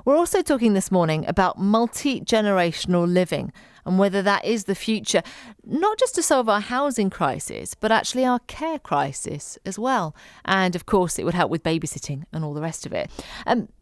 We're also talking this morning about multi-generational living and whether that is the future, not just to solve our housing crisis, but actually our care crisis as well. And of course, it would help with babysitting and all the rest of it.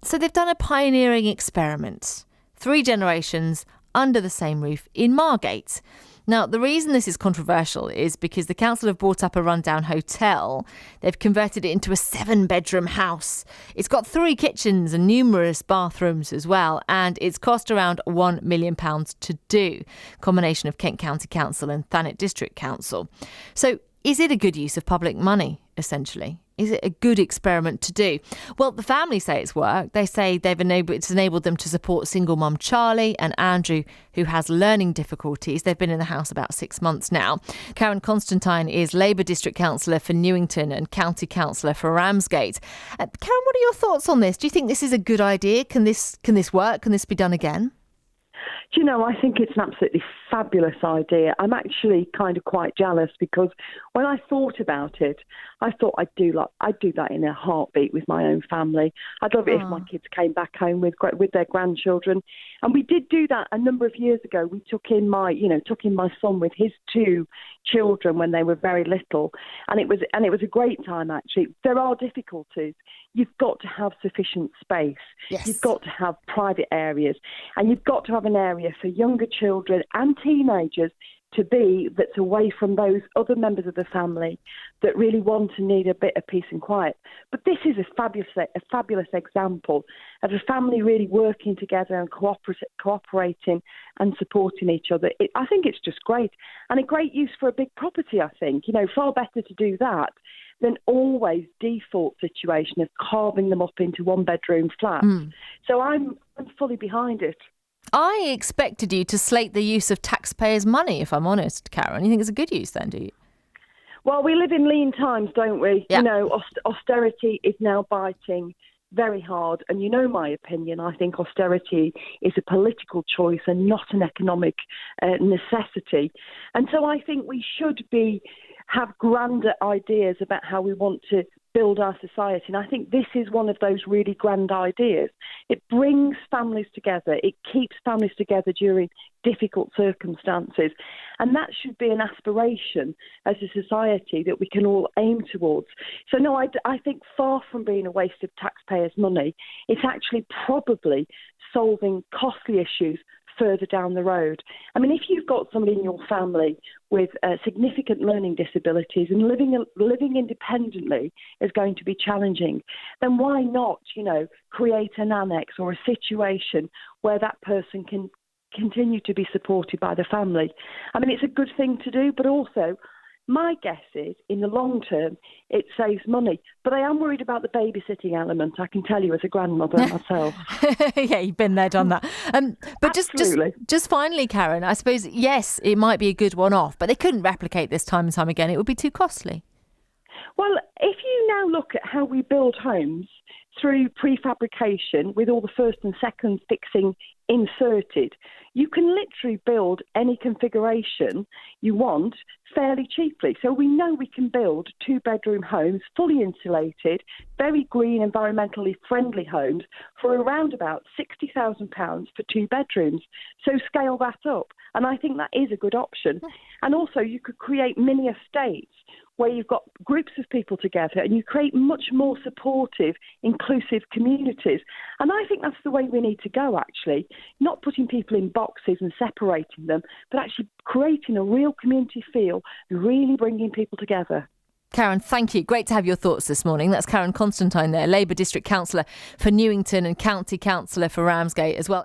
So they've done a pioneering experiment. 3 generations under the same roof in Margate. Now, the reason this is controversial is because the council have bought up a rundown hotel. They've converted it into a 7-bedroom house. It's got 3 kitchens and numerous bathrooms as well, and it's cost around £1 million to do. Combination of Kent County Council and Thanet District Council. So is it a good use of public money, essentially? Is it a good experiment to do? Well, the family say it's worked. They say it's enabled them to support single mum Charlie and Andrew, who has learning difficulties. They've been in the house about 6 months now. Karen Constantine is Labour District Councillor for Newington and County Councillor for Ramsgate. Karen, what are your thoughts on this? Do you think this is a good idea? Can this work? Can this be done again? Do you know, I think it's an absolutely fabulous idea. I'm actually kind of quite jealous because when I thought about it, I thought I'd do that in a heartbeat with my own family. I'd love it if my kids came back home with their grandchildren. And we did do that a number of years ago. We took in my son with his 2 children when they were very little. And it was a great time, actually. There are difficulties. You've got to have sufficient space. Yes. You've got to have private areas. And you've got to have an area for younger children and teenagers that's away from those other members of the family that really want and need a bit of peace and quiet. But this is a fabulous example of a family really working together and cooperating and supporting each other. I think it's just great, and a great use for a big property, I think. Far better to do that than always default situation of carving them up into 1-bedroom flats. So I'm fully behind it. I expected you to slate the use of taxpayers' money, if I'm honest, Karen. You think it's a good use then, do you? Well, we live in lean times, don't we? Yeah. Austerity is now biting very hard. And my opinion, I think austerity is a political choice and not an economic necessity. And so I think we should have grander ideas about how we want to build our society. And I think this is one of those really grand ideas. It brings families together. It keeps families together during difficult circumstances. And that should be an aspiration as a society that we can all aim towards. So no, I think far from being a waste of taxpayers' money, it's actually probably solving costly issues further down the road. I mean, if you've got somebody in your family with significant learning disabilities and living independently is going to be challenging, then why not, create an annex or a situation where that person can continue to be supported by the family? I mean, it's a good thing to do, but also my guess is, in the long term, it saves money. But I am worried about the babysitting element, I can tell you, as a grandmother myself. Yeah, you've been there, done that. But just finally, Karen, I suppose, yes, it might be a good one-off, but they couldn't replicate this time and time again. It would be too costly. Well, if you now look at how we build homes through prefabrication with all the first and second fixing inserted, you can literally build any configuration you want fairly cheaply. So we know we can build 2-bedroom homes, fully insulated, very green, environmentally friendly homes for around about £60,000 for 2 bedrooms. So scale that up. And I think that is a good option. And also you could create mini estates where you've got groups of people together and you create much more supportive, inclusive communities. And I think that's the way we need to go, actually. Not putting people in boxes and separating them, but actually creating a real community feel, really bringing people together. Karen, thank you. Great to have your thoughts this morning. That's Karen Constantine there, Labour District Councillor for Newington and County Councillor for Ramsgate as well.